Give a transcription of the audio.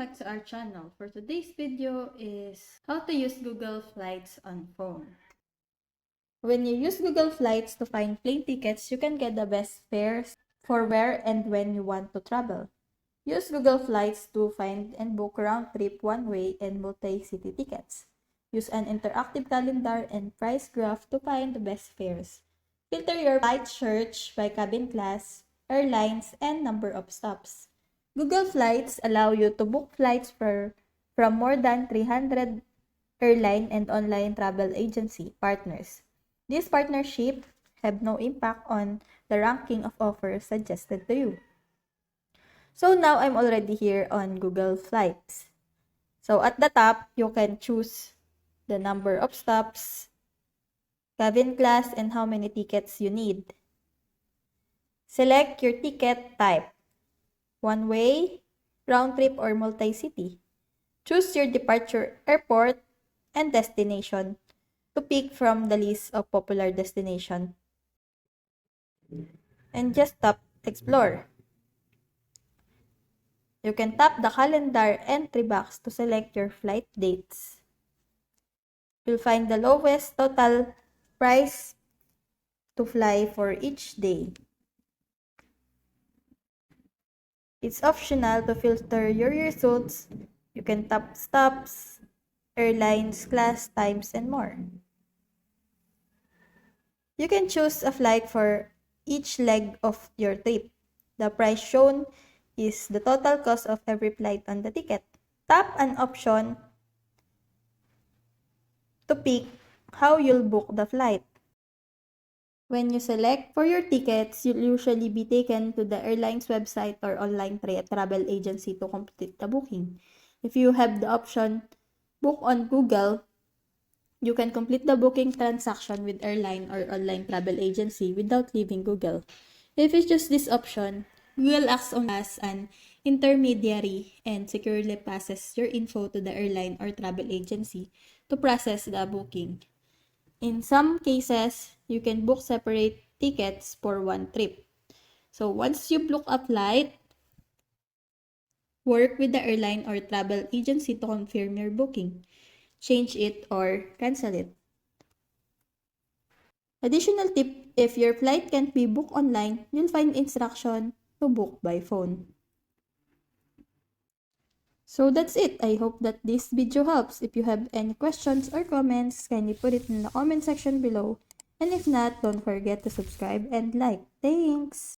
back to our channel. For today's video is how to use Google Flights on phone. When you use Google Flights to find plane tickets, you can get the best fares for where and when you want to travel. Use Google Flights to find and book round-trip one-way and multi-city tickets. Use an interactive calendar and price graph to find the best fares. Filter your flight search by cabin class, airlines, and number of stops. Google Flights allow you to book flights from more than 300 airline and online travel agency partners. These partnerships have no impact on the ranking of offers suggested to you. So now I'm already here on Google Flights. So at the top, you can choose the number of stops, cabin class, and how many tickets you need. Select your ticket type, one-way, round-trip, or multi-city. Choose your departure airport and destination to pick from the list of popular destinations. And just tap Explore. You can tap the calendar entry box to select your flight dates. You'll find the lowest total price to fly for each day. It's optional to filter your results. You can tap stops, airlines, class, times, and more. You can choose a flight for each leg of your trip. The price shown is the total cost of every flight on the ticket. Tap an option to pick how you'll book the flight. When you select for your tickets, you'll usually be taken to the airline's website or online travel agency to complete the booking. If you have the option Book on Google, you can complete the booking transaction with airline or online travel agency without leaving Google. If you choose this option, Google acts as an intermediary and securely passes your info to the airline or travel agency to process the booking. In some cases, you can book separate tickets for one trip. So once you book a flight, work with the airline or travel agency to confirm your booking, change it, or cancel it. Additional tip, if your flight can't be booked online, you'll find instruction to book by phone. So that's it. I hope that this video helps. If you have any questions or comments, kindly put it in the comment section below. And if not, don't forget to subscribe and like. Thanks!